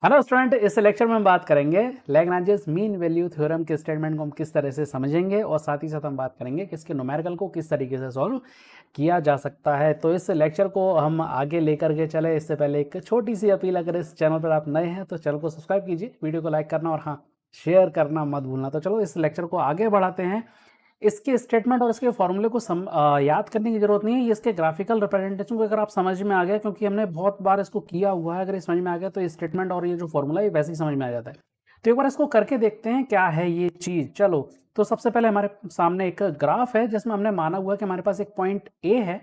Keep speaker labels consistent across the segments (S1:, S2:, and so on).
S1: Hello student, इस lecture में हम बात करेंगे लैग्रांजेस मीन वैल्यू थ्योरम के स्टेटमेंट को हम किस तरह से समझेंगे और साथ ही साथ हम बात करेंगे कि इसके न्यूमेरिकल को किस तरीके से सॉल्व किया जा सकता है। तो इस लेक्चर को हम आगे लेकर के चले इससे पहले एक छोटी सी अपील, अगर इस चैनल पर आप नए हैं तो चैनल को सब्सक्राइब कीजिए, वीडियो को लाइक करना और हाँ शेयर करना मत भूलना। तो चलो इस लेक्चर को आगे बढ़ाते हैं। इसके स्टेटमेंट और इसके फॉर्मूले को याद करने की जरूरत नहीं है। ये इसके ग्राफिकल रिप्रेजेंटेशन को अगर आप समझ में आ गया, क्योंकि हमने बहुत बार इसको किया हुआ है, अगर ये समझ में आ गया तो ये स्टेटमेंट और ये जो फॉर्मूला है वैसे ही समझ में आ जाता है। तो एक बार इसको करके देखते हैं क्या है ये चीज। चलो, तो सबसे पहले हमारे सामने एक ग्राफ है जिसमें हमने माना हुआ है कि हमारे पास एक पॉइंट ए है।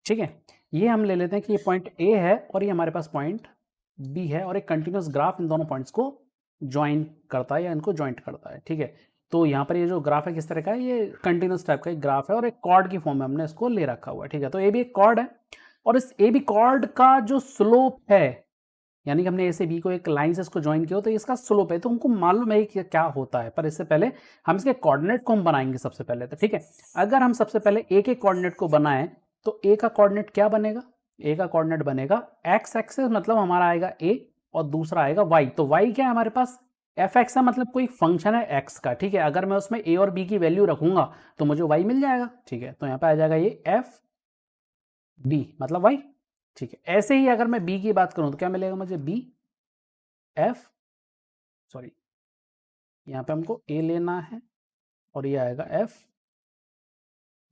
S1: ठीक है, ये हम ले लेते हैं कि ये पॉइंट ए है और ये हमारे पास पॉइंट बी है और एक कंटिन्यूस ग्राफ इन दोनों पॉइंट्स को ज्वाइन करता है या इनको ज्वाइंट करता है। ठीक है, तो यहाँ पर ये जो ग्राफ है किस तरह का है, ये कंटिन्यूस टाइप का एक ग्राफ है और एक कॉर्ड की फॉर्म में हमने इसको ले रखा हुआ है। ठीक है, तो ये भी एक कॉर्ड है और इस ए बी कॉर्ड का जो स्लोप है, यानी कि हमने ए से बी को एक लाइन से इसको ज्वाइन किया हो तो इसका स्लोप है, तो हमको मालूम है कि क्या होता है। पर इससे पहले हम इसके कोऑर्डिनेट को हम बनाएंगे सबसे पहले। तो ठीक है, अगर हम सबसे पहले ए के कोऑर्डिनेट को बनाएं तो ए का कोऑर्डिनेट क्या बनेगा, ए का कोऑर्डिनेट बनेगा एक्स एक्सिस, मतलब हमारा आएगा ए और दूसरा आएगा वाई। तो वाई क्या है हमारे पास, एफ एक्स है, मतलब कोई फंक्शन है एक्स का। ठीक है, अगर मैं उसमें ए और बी की वैल्यू रखूंगा तो मुझे वाई मिल जाएगा। ठीक है, तो यहाँ पे आ जाएगा ये एफ बी मतलब वाई। ठीक है, ऐसे ही अगर मैं बी की बात करूं तो क्या मिलेगा मुझे, बी एफ सॉरी यहाँ पे हमको ए लेना है और ये आएगा एफ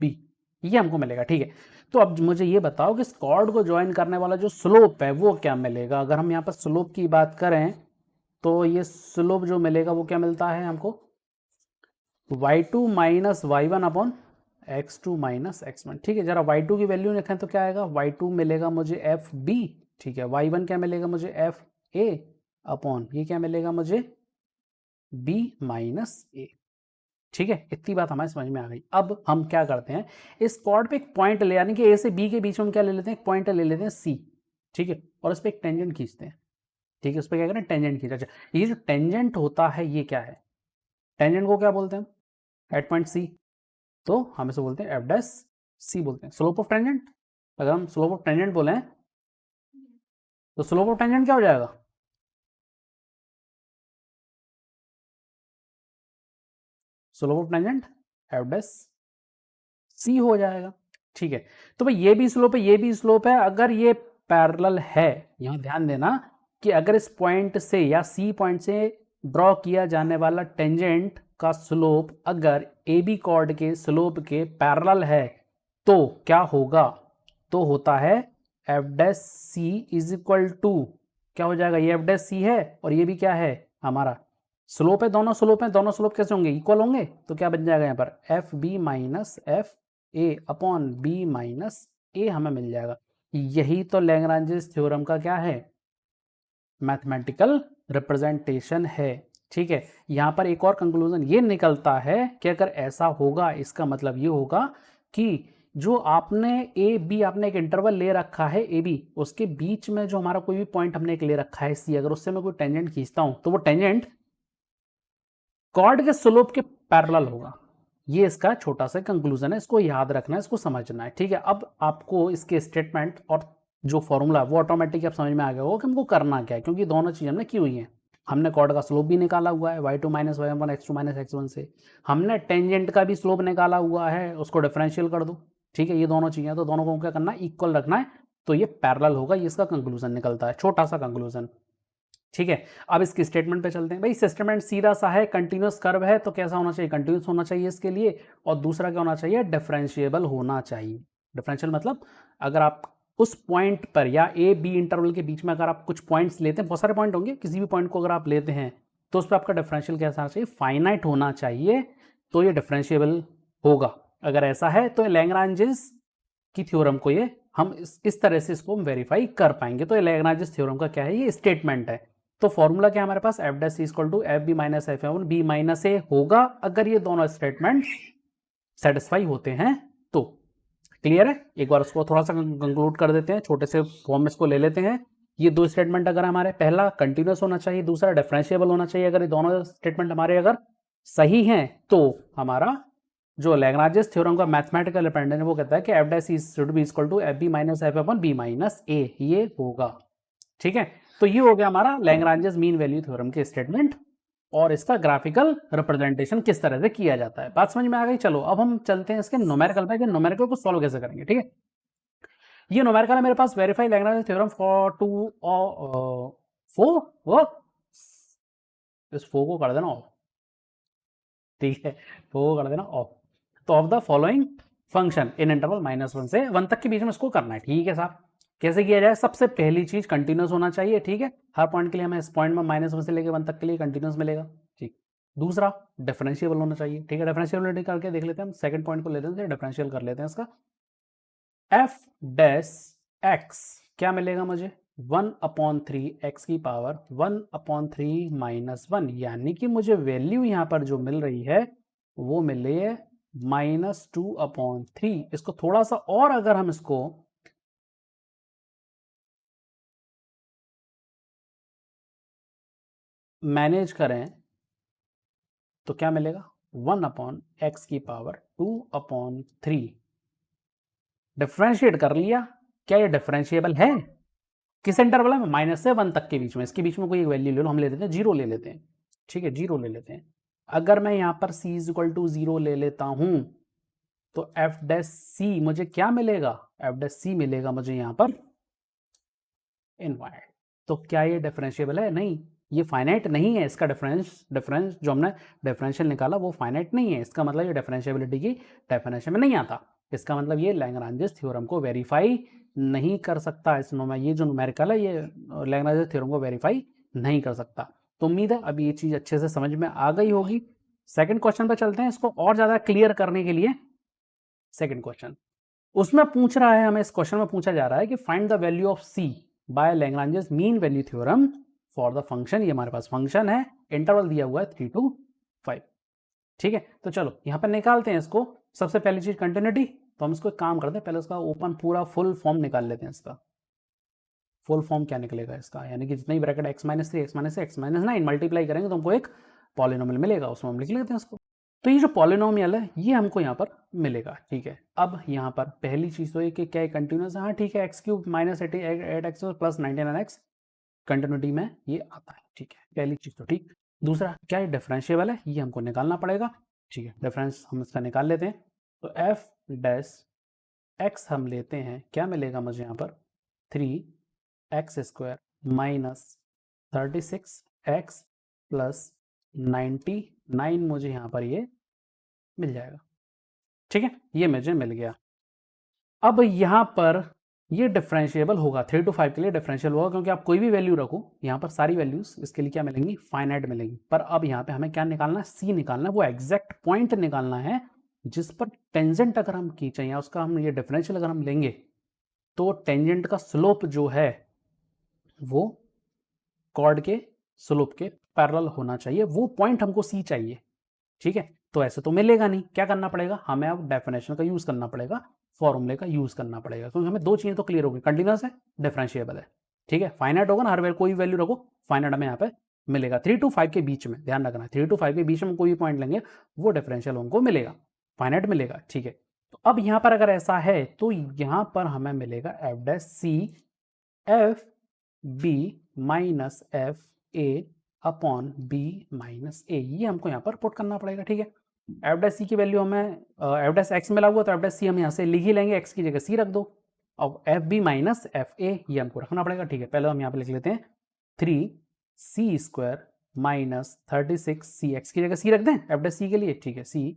S1: बी, ये हमको मिलेगा। ठीक है, तो अब मुझे ये बताओ कि इस कॉर्ड को ज्वाइन करने वाला जो स्लोप है वो क्या मिलेगा। अगर हम यहाँ पर स्लोप की बात करें तो ये स्लोप जो मिलेगा वो क्या मिलता है हमको, y2 minus Y one upon x2 minus x1। ठीक है, जरा y2 की वैल्यू लिखें तो क्या आएगा, y2 मिलेगा मुझे एफ बी। ठीक है, y1 क्या मिलेगा मुझे एफ ए अपॉन ये क्या मिलेगा मुझे b माइनस ए। ठीक है, इतनी बात हमारे समझ में आ गई। अब हम क्या करते हैं, इस कॉर्ड पे एक पॉइंट ले, यानी कि ए से बी के बीच में हम क्या ले लेते हैं, एक पॉइंट ले लेते हैं सी। ठीक है, और उस पर एक टेंजेंट खींचते हैं। ठीक है, उस पर क्या करें, टेंजेंट खींचा। अच्छा, ये जो टेंजेंट होता है ये क्या है, टेंजेंट को क्या बोलते हैं हम, एट पॉइंट सी, तो हम इसे बोलते हैं एफ डैश सी बोलते हैं। स्लोप ऑफ टेंजेंट, अगर हम स्लोप ऑफ टेंजेंट बोले तो स्लोप ऑफ टेंजेंट क्या हो जाएगा, slope of tangent F dash C हो जाएगा। ठीक है, तो भाई ये भी स्लोप है ये भी स्लोप है, अगर ये पैरेलल है, यहां ध्यान देना कि अगर इस पॉइंट से या सी पॉइंट से ड्रॉ किया जाने वाला टेंजेंट का स्लोप अगर ए बी कॉर्ड के स्लोप के पैरेलल है तो क्या होगा, तो होता है F dash C is equal to, क्या हो जाएगा, ये एफ डैश सी है और ये भी क्या है हमारा स्लोप है, दोनों स्लोप है, दोनों स्लोप कैसे होंगे, इक्वल होंगे। तो क्या बन जाएगा यहाँ पर F B minus F A upon B minus A हमें मिल जाएगा। यही तो लैग्रांजेस थ्योरम का क्या है, मैथमेटिकल रिप्रेजेंटेशन है। ठीक है, यहां पर एक और कंक्लूजन ये निकलता है कि अगर ऐसा होगा इसका मतलब ये होगा कि जो आपने ए बी, आपने एक इंटरवल ले रखा है ए बी, उसके बीच में जो हमारा कोई भी पॉइंट हमने एक ले रखा है सी, अगर उससे मैं कोई टेंजेंट खींचता हूं तो वो टेंजेंट कॉर्ड के स्लोप के पैरेलल होगा। ये इसका छोटा सा कंक्लूजन है, इसको याद रखना है, इसको समझना है। ठीक है, अब आपको इसके स्टेटमेंट और जो फॉर्मूला वो ऑटोमेटिक आप समझ में आ गया होगा कि हमको करना क्या है, क्योंकि दोनों चीज हमने की हुई है। हमने कॉर्ड का स्लोप भी निकाला हुआ है y2 minus Y one x2 minus x1 से, हमने टेंजेंट का भी स्लोप निकाला हुआ है, उसको डिफरेंशियल कर दो। ठीक है, ये दोनों चीजें, तो दोनों को क्या करना है, इक्वल रखना है, तो ये पैरेलल होगा, ये इसका कंक्लूजन निकलता है, छोटा सा कंक्लूजन। ठीक है, अब इसकी स्टेटमेंट पे चलते हैं। भाई स्टेटमेंट सीधा सा है, कंटिन्यूस कर्व है तो कैसा होना चाहिए, कंटिन्यूस होना चाहिए इसके लिए, और दूसरा क्या होना चाहिए, डिफरेंशिएबल होना चाहिए। डिफरेंशियल मतलब अगर आप उस पॉइंट पर या ए बी इंटरवल के बीच में अगर आप कुछ पॉइंट्स लेते हैं, बहुत सारे पॉइंट होंगे, किसी भी पॉइंट को अगर आप लेते हैं तो उस पर आपका डिफरेंशियल कैसा होना चाहिए, फाइनाइट होना चाहिए, तो ये डिफरेंशिएबल होगा। अगर ऐसा है तो लैग्रांजेस की थ्योरम को ये हम इस तरह से इसको वेरीफाई कर पाएंगे। तो ये लैग्रांजेस थ्योरम का क्या है, ये स्टेटमेंट है। तो फॉर्मूला क्या है हमारे पास, F dash equal to F B minus F A one B minus A होगा, अगर ये दोनों स्टेटमेंट सेटिस्फाई होते हैं तो। क्लियर है, एक बार उसको थोड़ा सा कंक्लूड कर देते हैं, छोटे से फॉर्म इसको ले लेते हैं। ये दो स्टेटमेंट अगर हमारे, पहला कंटिन्यूस होना चाहिए, दूसरा डिफरेंशिएबल होना चाहिए, अगर ये दोनों स्टेटमेंट हमारे अगर सही हैं तो हमारा जो लैग्रांजेस थ्योरम का मैथमेटिकल रिप्रेजेंटेशन वो कहता है कि F dash should be equal to F B minus F upon B minus A, ये होगा। ठीक है, तो ये हो गया हमारा लैग्रांजेस मीन वैल्यू थ्योरम के स्टेटमेंट और इसका ग्राफिकल रिप्रेजेंटेशन किस तरह से किया जाता है। बात समझ में आ गई। चलो अब हम चलते हैं इसके न्यूमेरिकल पे कि न्यूमेरिकल को सॉल्व कैसे करेंगे। ठीक है, ये न्यूमेरिकल है मेरे पास, verify Lagrange theorem for two four वो इस फोर को कर देना ऑफ। ठीक है, फोर को कर देना ऑफ। तो of the following function in interval -1 से 1 तक के बीच में इसको करना है। ठीक है साहब, कैसे किया जाए? सबसे पहली चीज कंटिन्यूस होना चाहिए। ठीक है, हर पॉइंट के लिए हमें इस पॉइंट में -1 से लेकर 1 तक के लिए कंटिन्यूस मिलेगा। ठीक, दूसरा डिफरेंशिएबल होना चाहिए। ठीक है, डिफरेंशिएबिलिटी करके देख लेते हैं हम। सेकंड पॉइंट को लेते हैं, डिफरेंशियल कर लेते हैं इसका। एफ डैश एक्स क्या मिलेगा मुझे? 1/3 एक्स की पावर 1/3 -1, यानी कि मुझे वैल्यू यहां पर जो मिल रही है वो मिली है -2/3। इसको थोड़ा सा और अगर हम इसको मैनेज करें तो क्या मिलेगा? 1/x की पावर 2/3। डिफ्रेंशिएट कर लिया। क्या ये डिफरेंशिएबल है? किस इंटरवल में? -1 से 1 तक के बीच में। इसके बीच में कोई एक वैल्यू ले लो, हम ले लेते हैं 0 ले लेते हैं। ठीक है, 0 ले लेते हैं। अगर मैं यहां पर c = 0 ले लेता हूं तो एफ डैश सी मुझे क्या मिलेगा? एफ डैश सी मिलेगा मुझे यहां पर इनफाइनाइट। तो क्या ये डिफरेंशिएबल है? नहीं, ये फाइनाइट नहीं है। इसका डिफरेंस जो हमने डिफरेंशियल निकाला वो फाइनाइट नहीं है। इसका मतलब ये डिफरेंशिएबिलिटी की डेफिनेशन में नहीं आता। इसका मतलब ये लैग्रांजेस थ्योरम को वेरीफाई नहीं कर सकता। इस ये जो न्यूमेरिकल है ये लैग्रांजेस थ्योरम को वेरीफाई नहीं कर सकता। तो उम्मीद है अब ये चीज अच्छे से समझ में आ गई होगी। सेकंड क्वेश्चन पर चलते हैं, इसको और ज्यादा क्लियर करने के लिए। सेकंड क्वेश्चन उसमें पूछ रहा है, हमें इस क्वेश्चन में पूछा जा रहा है कि find the value of C by Lagrange's mean value theorem for the function. ये हमारे पास फंक्शन है, इंटरवल दिया हुआ है 3 to 5। ठीक है, तो चलो यहां पर निकालते हैं इसको। सबसे पहली चीज कंटिन्यूटी। तो हम इसको एक काम करते हैं, पहले इसका ओपन पूरा फुल फॉर्म निकाल लेते हैं। इसका फुल फॉर्म क्या निकलेगा इसका? यानी कि जितनी bracket x-3 x-6 x-9 multiply करेंगे तो हमको एक पॉलिनोमियल मिलेगा, उसमें हम लिख लेते हैं इसको। तो ये जो पॉलिनोमियल है ये हमको यहाँ पर मिलेगा। ठीक है, अब यहाँ पर पहली चीज तो ये कि क्या कंटिन्यूस है? हाँ ठीक है, x³ -8x plus 99x continuity में ये आता है। ठीक है, पहली चीज तो ठीक। दूसरा, क्या ये डिफरेंशिएबल है? ये हमको निकालना पड़ेगा। ठीक है, डिफरेंस हम इसका निकाल लेते हैं। तो एफ डैश एक्स हम लेते हैं, क्या मिलेगा मुझे यहाँ पर? 3x² -36x प्लस 99 मुझे यहाँ पर ये मिल जाएगा। ठीक है, ये मुझे मिल गया। अब यहाँ पर ये डिफरेंशिएबल होगा, 3 to 5 के लिए डिफरेंशियल होगा, क्योंकि आप कोई भी वैल्यू रखो यहाँ पर सारी वैल्यूज इसके लिए क्या मिलेंगी? फाइनाइट मिलेंगी। पर अब यहाँ पे हमें क्या निकालना है? सी निकालना है, वो एग्जैक्ट पॉइंट निकालना है जिस पर टेंजेंट अगर हम खींचे या उसका हम ये डिफरेंशियल अगर हम लेंगे तो टेंजेंट का स्लोप जो है वो कॉर्ड के स्लोप के पैरेलल होना चाहिए। वो पॉइंट हमको सी चाहिए। ठीक है, तो ऐसे तो मिलेगा नहीं। क्या करना पड़ेगा? हमें अब डेफिनेशन का यूज करना पड़ेगा, फॉर्मूले का यूज करना पड़ेगा, क्योंकि हमें दो चीजें तो क्लियर होगी, कंटिन्यूस है, डिफरेंशिएबल है। ठीक है, फाइनाइट होगा ना, हर बार कोई वैल्यू रखो फाइनाइट हमें यहाँ पे मिलेगा। 3 to 5 के बीच में, ध्यान रखना, 3 to 5 के बीच में कोई भी पॉइंट लेंगे वो डिफरेंशियल हमको मिलेगा, फाइनाइट मिलेगा। ठीक है, तो अब यहाँ पर अगर ऐसा है तो यहाँ पर हमें मिलेगा F dash C F B minus F A upon B minus A. ये हमको यहाँ पर पुट करना पड़ेगा। ठीक है, एफ डैश सी की वैल्यू हमें एफ डैश एक्स मिला हुआ, तो एफ डैश सी हम यहाँ से लिख ही लेंगे, एक्स की जगह सी रख दो। अब F B minus F A ये हमको रखना पड़ेगा। ठीक है, पहले हम यहाँ पे लिख लेते हैं 3c² -36c, एक्स की जगह सी रख दें एफ डैश सी के लिए। ठीक है, C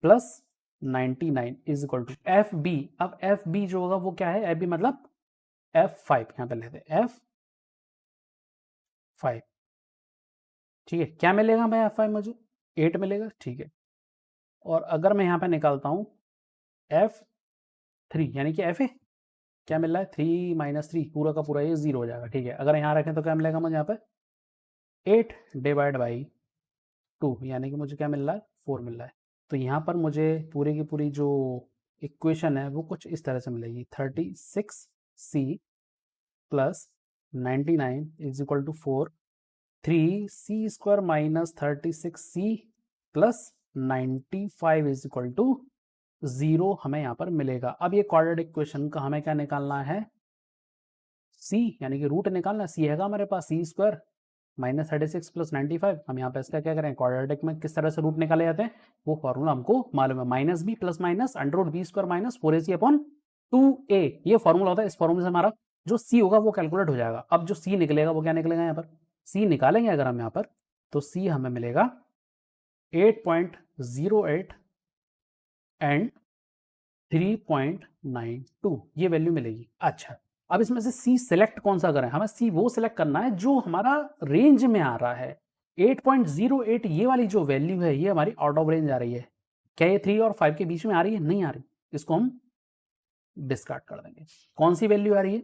S1: plus 99 is equal to F B. अब एफ बी जो होगा वो क्या है? एफ बी मतलब F5 यहाँ पे लेते हैं F5। ठीक है, क्या मिलेगा हमें F5 मुझे? 8 मिलेगा। ठीक है, और अगर मैं यहाँ पे निकालता हूँ F3 यानी कि FA, क्या मिल रहा है? 3 - 3 पूरा का पूरा ये 0 हो जाएगा। ठीक है, अगर यहाँ रखें तो क्या मिलेगा मुझे यहाँ पे? 8/2 यानी कि मुझे क्या मिल रहा है? 4 मिल रहा है। तो यहाँ पर मुझे पूरी की पूरी जो इक्वेशन है वो कुछ इस तरह से मिलेगी, 36c plus 99 is equal to 4, 3c² -36c plus 95 is equal to 0 हमें यहाँ पर मिलेगा। अब ये क्वाड्रेटिक इक्वेशन का हमें क्या निकालना है? सी यानी कि रूट निकालना, सी हैगा हमारे पास सी स्क्वायर माइनस 36 प्लस 95। हम यहाँ पे इसका क्या करें, क्वाड्रेटिक में किस तरह से रूट निकाले जाते हैं वो फॉर्मूला हमको मालूम है, minus B plus minus under root B square minus 4ac upon 2a, ये फॉर्मूला होता है। इस फॉर्मूले से हमारा जो सी होगा वो कैलकुलेट हो जाएगा। अब जो सी निकलेगा वो क्या निकलेगा, यहाँ पर सी निकालेंगे अगर हम यहाँ पर, तो सी हमें मिलेगा 8.08 एंड 3.92, ये वैल्यू मिलेगी। अच्छा, अब इसमें से सी सिलेक्ट कौन सा करें, हमें सी वो सिलेक्ट करना है जो हमारा रेंज में आ रहा है। 8.08 ये वाली जो वैल्यू है ये हमारी आउट ऑफ रेंज आ रही है। क्या ये 3 और 5 के बीच में आ रही है, नहीं आ रही, इसको हम डिस्कार्ड कर देंगे। कौन सी वैल्यू आ रही है,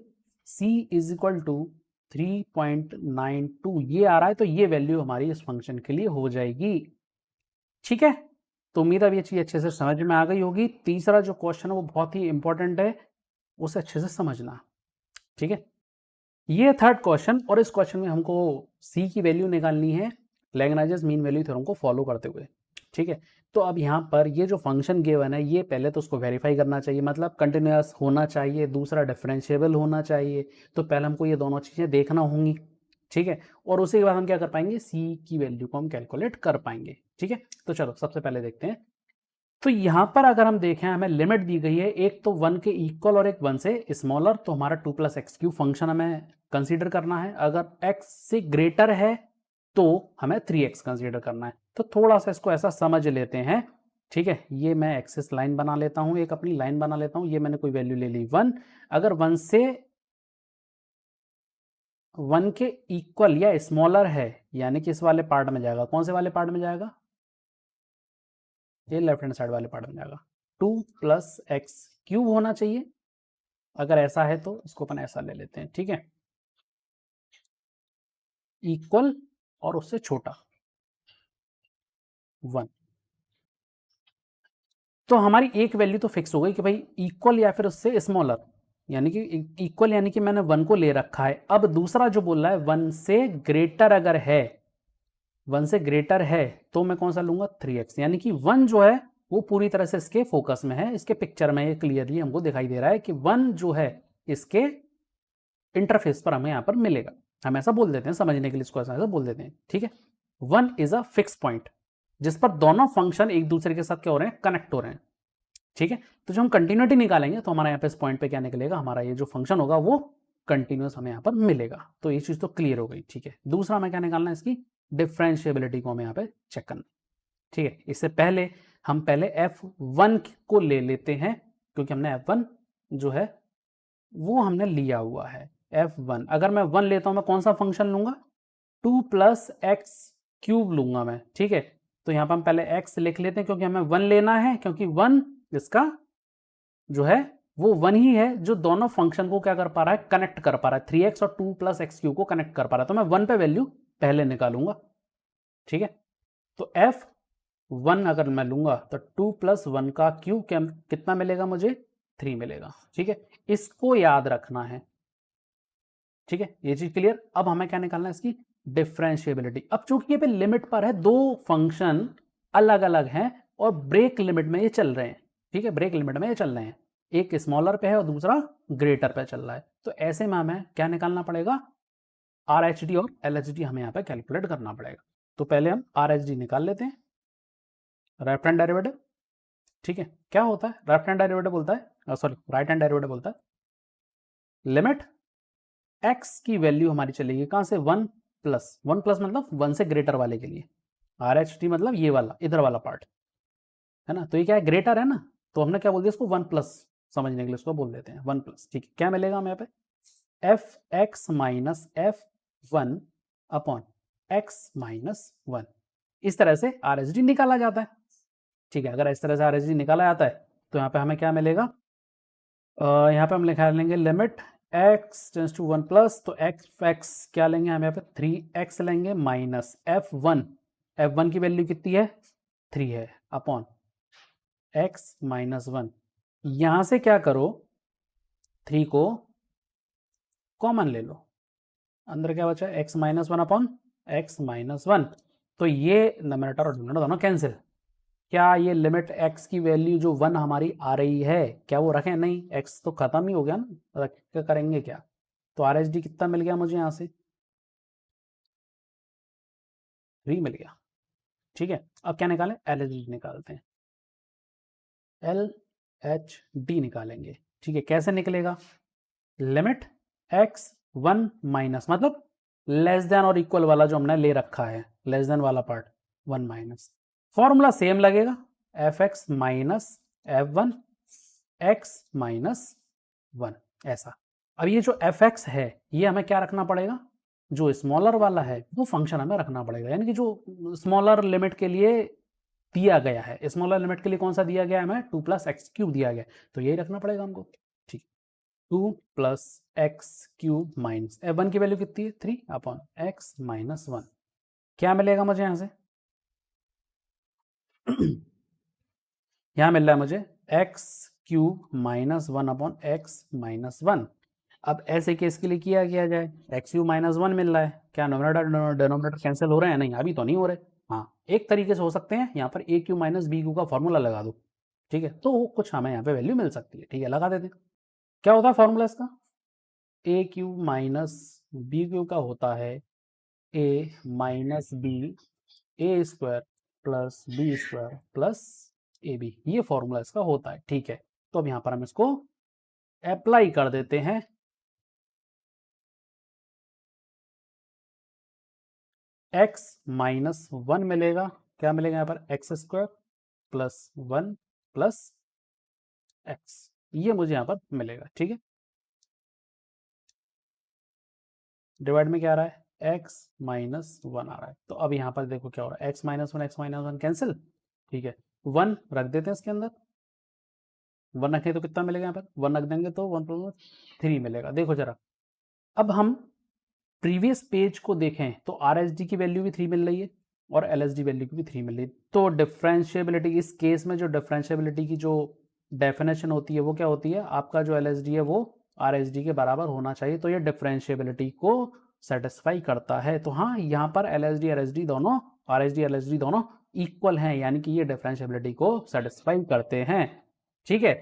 S1: c इज इक्वल टू 3.92 ये आ रहा है, तो ये वैल्यू हमारी इस फंक्शन के लिए हो जाएगी। ठीक है, तो उम्मीद है ये चीज अच्छे से समझ में आ गई होगी। तीसरा जो क्वेश्चन है वो बहुत ही इंपॉर्टेंट है, उसे अच्छे से समझना। ठीक है, ये थर्ड क्वेश्चन, और इस क्वेश्चन में हमको c की वैल्यू निकालनी है लैग्रांजेस मीन वैल्यू थ्योरम को फॉलो करते हुए। ठीक है, तो अब यहाँ पर ये जो फंक्शन गिवन है ये पहले तो उसको वेरीफाई करना चाहिए, मतलब कंटिन्यूअस होना चाहिए, दूसरा डिफरेंशिएबल होना चाहिए। तो पहले हमको ये दोनों चीज़ें देखना होंगी। ठीक है, और उसी के बाद हम क्या कर पाएंगे, c की वैल्यू को हम कैलकुलेट कर पाएंगे। ठीक है, तो चलो सबसे पहले देखते हैं। तो यहाँ पर अगर हम देखें हमें लिमिट दी गई है, एक तो 1 के इक्वल और एक 1 से स्मॉलर, तो हमारा 2 प्लस एक्स क्यूब फंक्शन हमें कंसीडर करना है। अगर x से ग्रेटर है तो हमें 3x कंसीडर करना है। तो थोड़ा सा इसको ऐसा समझ लेते हैं। ठीक है, ये मैं एक्सिस लाइन बना लेता हूँ, एक अपनी लाइन बना लेता हूँ। ये मैंने कोई वैल्यू ले ली 1, अगर 1 से 1 के इक्वल या स्मॉलर है यानी कि इस वाले पार्ट में जाएगा। कौन से वाले पार्ट में जाएगा, ये लेफ्ट हैंड साइड वाले पार्ट में जाएगा। 2 प्लस एक्स क्यूब होना चाहिए, अगर ऐसा है तो इसको अपन ऐसा ले लेते हैं। ठीक है, इक्वल और उससे छोटा 1, तो हमारी एक वैल्यू तो फिक्स हो गई कि भाई इक्वल या फिर उससे स्मॉलर, यानी कि इक्वल यानी कि मैंने 1 को ले रखा है। अब दूसरा जो बोल रहा है 1 से ग्रेटर अगर है, 1 से ग्रेटर है तो मैं कौन सा लूंगा 3x, यानी कि 1 जो है वो पूरी तरह से इसके फोकस में है, इसके पिक्चर में ये क्लियरली हमको दिखाई दे रहा है कि 1 जो है इसके इंटरफेस पर हमें यहाँ पर मिलेगा। हम ऐसा बोल देते हैं समझने के लिए, इसको ऐसा बोल देते हैं। ठीक है, 1 इज अ फिक्स पॉइंट जिस पर दोनों फंक्शन एक दूसरे के साथ क्या हो रहे हैं, कनेक्ट हो रहे हैं। ठीक है, तो जब हम कंटिन्यूटी निकालेंगे तो हमारा यहाँ पे इस पॉइंट पे क्या निकलेगा, हमारा ये जो फंक्शन होगा वो कंटिन्यूस हमें यहाँ पर मिलेगा। तो ये चीज तो क्लियर हो गई। ठीक है, दूसरा हमें क्या निकालना है, इसकी डिफरेंशिएबिलिटी को हमें यहाँ पे चेक करना। ठीक है, इससे पहले हम पहले f1 को ले लेते हैं, क्योंकि हमने f1 जो है वो हमने लिया हुआ है। f1 अगर मैं 1 लेता हूं, मैं कौन सा फंक्शन लूंगा, 2 प्लस एक्स क्यूब लूंगा मैं। ठीक है, तो यहां पर हम पहले x लिख लेते हैं क्योंकि हमें 1 लेना है, क्योंकि 1 इसका जो है वो 1 ही है जो दोनों फंक्शन को क्या कर पा रहा है, कनेक्ट कर पा रहा है। 3x और 2 प्लस एक्स क्यूब को कनेक्ट कर पा रहा है, तो मैं 1 पे वैल्यू पहले निकालूंगा। ठीक है, तो f1 अगर मैं लूंगा तो 2 प्लस 1 का क्यूब कितना मिलेगा मुझे, 3 मिलेगा। ठीक है, इसको याद रखना है। ठीक है, ये चीज क्लियर। अब हमें क्या निकालना है, इसकी डिफरेंशिएबिलिटी। अब चूंकि ये पे लिमिट पर है, दो फंक्शन अलग अलग हैं और ब्रेक लिमिट में ये चल रहे हैं। ठीक है, ब्रेक लिमिट में ये चल रहे हैं, एक स्मॉलर पे है और दूसरा ग्रेटर पे चल रहा है। तो ऐसे में हमें क्या निकालना पड़ेगा, आर एच डी और एल एच डी हमें यहाँ पे कैलकुलेट करना पड़ेगा। तो पहले हम आर एच डी निकाल लेते हैं, लेफ्ट हैंड डेरिवेटिव। ठीक है, क्या होता है, लेफ्ट हैंड डेरिवेटिव बोलता है, सॉरी राइट हैंड डेरिवेटिव बोलता है लिमिट x की वैल्यू हमारी चलेगी कहां से, 1 प्लस, 1 प्लस मतलब 1 से ग्रेटर वाले के लिए, आर एच टी मतलब ये वाला इधर वाला पार्ट है ना। तो ये क्या है, ग्रेटर है ना, तो हमने क्या बोल दिया इसको 1 प्लस, समझने के लिए इसको बोल देते हैं 1 प्लस। ठीक है, क्या मिलेगा हमें यहाँ पे, F x minus F 1 upon x minus 1। इस तरह से आर एच डी निकाला जाता है। ठीक है, अगर इस तरह से आर एच डी निकाला जाता है तो यहाँ पे हमें क्या मिलेगा, यहाँ पे हम लिखा लेंगे limit x tends to 1 plus, तो x क्या लेंगे हम यहाँ पे 3x लेंगे माइनस f1 की वैल्यू कितनी है 3 है अपॉन x माइनस 1। यहाँ से क्या करो, 3 को कॉमन ले लो, अंदर क्या बचा x minus 1 upon x minus 1। तो ये नोमिनेटर और डिनोमिनेटर दोनों कैंसिल। क्या ये लिमिट x की वैल्यू जो 1 हमारी आ रही है क्या वो रखें, नहीं, x तो खत्म ही हो गया ना, रख के करेंगे क्या, तो आर एच डी कितना मिल गया मुझे यहाँ से, 3 मिल गया। ठीक है, अब क्या निकालें, एल एच डी निकालते हैं, एल एच डी निकालेंगे। ठीक है, कैसे निकलेगा, लिमिट एक्स 1 माइनस, मतलब लेस देन और इक्वल वाला जो हमने ले रखा है, लेस देन वाला पार्ट 1 माइनस, फॉर्मूला सेम लगेगा, F x minus F one x minus 1, ऐसा। अब ये जो एफ एक्स है ये हमें क्या रखना पड़ेगा, जो स्मॉलर वाला है वो फंक्शन हमें रखना पड़ेगा, यानी कि जो स्मॉलर लिमिट के लिए दिया गया है, स्मॉलर लिमिट के लिए कौन सा दिया गया है हमें, 2 प्लस एक्स क्यूब दिया गया, तो यही रखना पड़ेगा हमको। ठीक, 2 plus x cube minus F one की वैल्यू कितनी है, 3 अपॉन एक्स माइनस 1, क्या मिलेगा मुझे यहाँ से यहाँ मिल रहा है मुझे x cube minus 1 upon x minus 1। अब ऐसे केस के लिए किया जाए, एक्स क्यूब माइनस 1 मिल रहा है, क्या नोमिनेटर डिनोमिनेटर कैंसिल हो रहे हैं, नहीं अभी तो नहीं हो रहे। हाँ, एक तरीके से हो सकते हैं, यहाँ पर ए क्यू माइनस बी क्यू का फॉर्मूला लगा दो, ठीक है, तो कुछ हमें यहाँ पे वैल्यू मिल सकती है। ठीक है, लगा देते हैं। क्या होता है फॉर्मूला इसका, A cube minus B cube का होता है A minus B A square plus B square plus A B, ये फॉर्मूला इसका होता है। ठीक है, तो अब यहाँ पर हम इसको अप्लाई कर देते हैं। x माइनस 1 मिलेगा, क्या मिलेगा यहाँ पर, x square plus 1 plus x, ये मुझे यहाँ पर मिलेगा। ठीक है, डिवाइड में क्या आ रहा है, x माइनस 1 आ रहा है, तो अब यहाँ पर देखो क्या हो रहा है, x माइनस 1 कैंसिल। ठीक है, 1 रख देते हैं इसके अंदर, 1 रखें तो कितना मिलेगा यहाँ पर, 1 रख देंगे तो 1 प्लस 3 मिलेगा। देखो जरा, अब हम प्रीवियस पेज को देखें तो आर एच डी की वैल्यू भी 3 मिल रही है और एल एच डी वैल्यू की भी 3 मिल रही है, तो डिफ्रेंशिएबिलिटी, इस केस में जो डिफ्रेंशिएबिलिटी की जो डेफिनेशन होती है वो क्या होती है, आपका जो एल एच डी है वो आर एच डी के बराबर होना चाहिए, तो ये डिफ्रेंशिएबिलिटी को सेटिस्फाई करता है। तो हाँ, यहाँ पर एल एच डी दोनों, R H D L H D दोनों इक्वल हैं, यानी कि ये डिफ्रेंशिएबिलिटी को सेटिस्फाई करते हैं। ठीक है,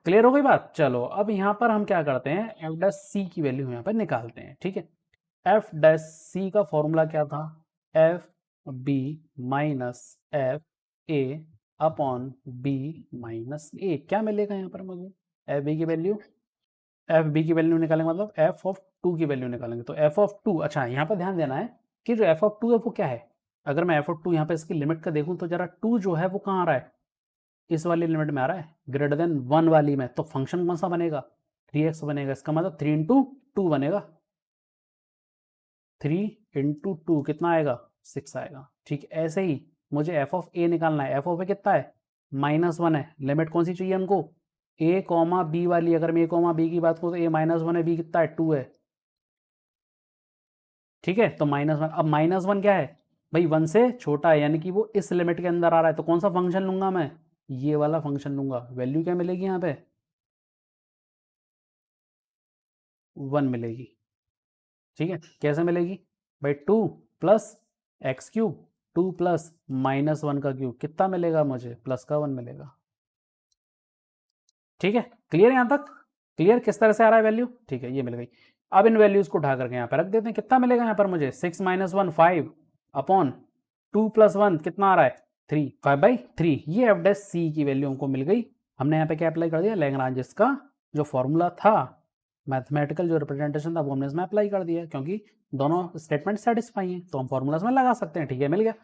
S1: क्लियर हो गई बात। चलो अब यहाँ पर हम क्या करते हैं, एफ डैश सी की वैल्यू यहाँ पर निकालते हैं। ठीक है, एफ डैश सी का फॉर्मूला क्या था, F B minus F A upon B minus A, क्या मिलेगा यहाँ पर मुझे, एफ बी की वैल्यू, एफ बी की वैल्यू निकालेंगे मतलब एफ ऑफ 2 की वैल्यू निकालेंगे, तो एफ ऑफ 2, अच्छा यहाँ पर ध्यान देना है कि जो एफ ऑफ 2 है वो क्या है, अगर मैं एफ ऑफ 2 यहाँ पे इसकी लिमिट का देखूँ तो जरा 2 जो है वो कहाँ आ रहा है, इस वाली लिमिट में आ रहा है, ग्रेटर देन 1 वाली में, तो फंक्शन कौन सा बनेगा, 3x बनेगा, इसका मतलब 3 इंटू 2 बनेगा, 3 इंटू 2 कितना आएगा, 6 आएगा। ठीक, ऐसे ही मुझे एफ ऑफ ए निकालना है, एफ ऑफ ए कितना है, -1 है, लिमिट कौन सी चाहिए हमको, ए कॉमा बी वाली, अगर मैं ए कॉमा बी की बात करूँ तो ए -1 है, बी कितना है, 2 है। ठीक है, तो -1, अब -1 क्या है भाई, 1 से छोटा है, यानी कि वो इस लिमिट के अंदर आ रहा है, तो कौन सा फंक्शन लूंगा मैं, ये वाला फंक्शन लूंगा, वैल्यू क्या मिलेगी यहाँ पे, 1 मिलेगी। ठीक है, कैसे मिलेगी भाई, 2 प्लस एक्स क्यूब, 2 प्लस -1 का क्यूब, कितना मिलेगा मुझे, प्लस का 1 मिलेगा। ठीक है, क्लियर है यहाँ तक, क्लियर किस तरह से आ रहा है वैल्यू। ठीक है, ये मिल गई। अब इन वैल्यूज को उठा करके यहाँ पे रख देते हैं, कितना मिलेगा यहाँ पर मुझे, 6 माइनस 1 5 अपॉन 2 प्लस 1 कितना आ रहा है, 3, 5/3, ये एफ डैश सी की वैल्यू हमको मिल गई। हमने यहाँ पे क्या अप्लाई कर दिया, लैग्रांज का जो फॉर्मूला था, मैथमेटिकल जो रिप्रेजेंटेशन था वो हमने इसमें अप्लाई कर दिया, क्योंकि दोनों स्टेटमेंट सेटिस्फाई हैं तो हम फॉर्मूला इसमें लगा सकते हैं। ठीक है, मिल गया।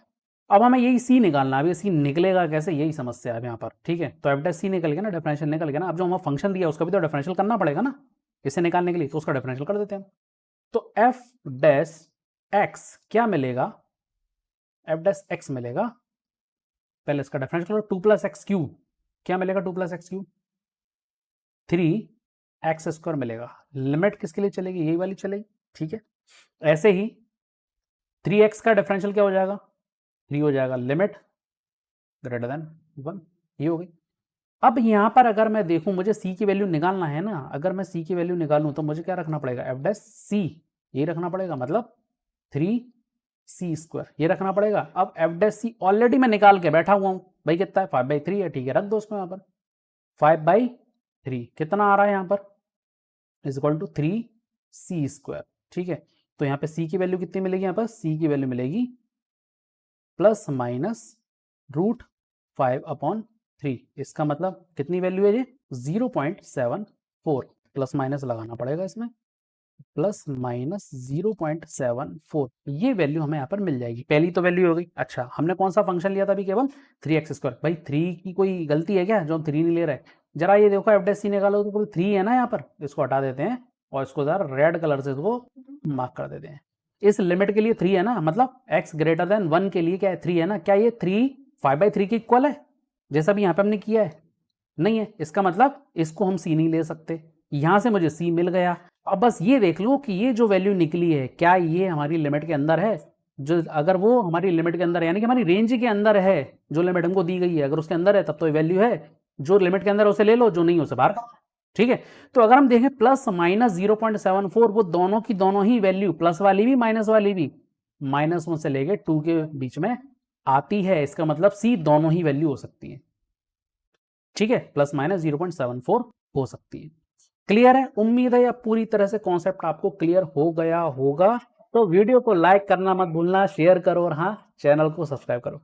S1: अब हमें यही सी निकालना है, अब ये सी निकलेगा कैसे, यही समस्या है यहाँ पर। ठीक है, तो एफ डैश सी निकल गया ना, डिफरेंशियल निकल गया ना, अब जो हमें फंक्शन दिया उसका भी तो डिफरेंशियल करना पड़ेगा ना इसे निकालने के लिए, तो उसका डिफरेंशियल कर देते हैं हम। तो एफ डैश एक्स क्या मिलेगा, एफ डैश एक्स मिलेगा, पहले इसका डिफरेंशियल करो, 2 प्लस एक्स क्यूब, क्या मिलेगा 2 plus x cube, 3 x square मिलेगा, लिमिट किसके लिए चलेगी, यही वाली चलेगी। ठीक है, ऐसे ही 3x का डिफरेंशियल क्या हो जाएगा, 3 हो जाएगा, लिमिट ग्रेटर देन 1, ये हो गई। अब यहाँ पर अगर मैं देखूं, मुझे c की वैल्यू निकालना है ना, अगर मैं c की वैल्यू निकालूं तो मुझे क्या रखना पड़ेगा, एफ डैश सी, ये रखना पड़ेगा, मतलब 3c² ये रखना पड़ेगा। अब एफ डैश सी ऑलरेडी मैं निकाल के बैठा हुआ हूँ भाई, कितना है, 5/3 है। ठीक है, रख दो उसको यहाँ पर, 5/3 कितना आ रहा है यहाँ पर, is equal to 3 C square. ठीक है, तो यहाँ पे सी की वैल्यू कितनी मिलेगी, यहाँ पर सी की वैल्यू मिलेगी ±√5/3। इसका मतलब कितनी वैल्यू है ये, 0.74। प्लस माइनस लगाना पड़ेगा इसमें, ±0.74, ये वैल्यू हमें यहाँ पर मिल जाएगी। पहली तो वैल्यू हो गई। अच्छा, हमने कौन सा फंक्शन लिया था अभी, केवल 3x²। भाई 3 की कोई गलती है क्या जो हम 3 नहीं ले रहे? जरा ये देखो एफ निकालो तो 3 है ना यहाँ पर, इसको हटा देते हैं और इसको जरा रेड कलर से इसको मार्क कर देते हैं। इस लिमिट के लिए 3 है ना, मतलब x ग्रेटर देन 1 के लिए क्या है, 3 है ना। क्या ये 3 5/3 के इक्वल है जैसा भी यहाँ पे हमने किया है? नहीं है। इसका मतलब इसको हम सी नहीं ले सकते। यहां से मुझे सी मिल गया। अब बस ये देख लो कि ये जो वैल्यू निकली है क्या ये हमारी लिमिट के अंदर है। जो अगर वो हमारी लिमिट के अंदर है, यानी कि हमारी रेंज के अंदर है, जो लिमिट हमको दी गई है, अगर उसके अंदर है तब तो ये वैल्यू है। जो लिमिट के अंदर है उसे ले लो, जो नहीं उसे बाहर। ठीक है, तो अगर हम देखें ±0.74, वो दोनों की दोनों ही वैल्यू, प्लस वाली भी माइनस वाली भी, -1 से लेके 2 के बीच में आती है। इसका मतलब सी दोनों ही वैल्यू हो सकती है। ठीक है, ±0.74 हो सकती है। क्लियर है? उम्मीद है अब पूरी तरह से कॉन्सेप्ट आपको क्लियर हो गया होगा। तो वीडियो को लाइक करना मत भूलना, शेयर करो और हाँ, चैनल को सब्सक्राइब करो।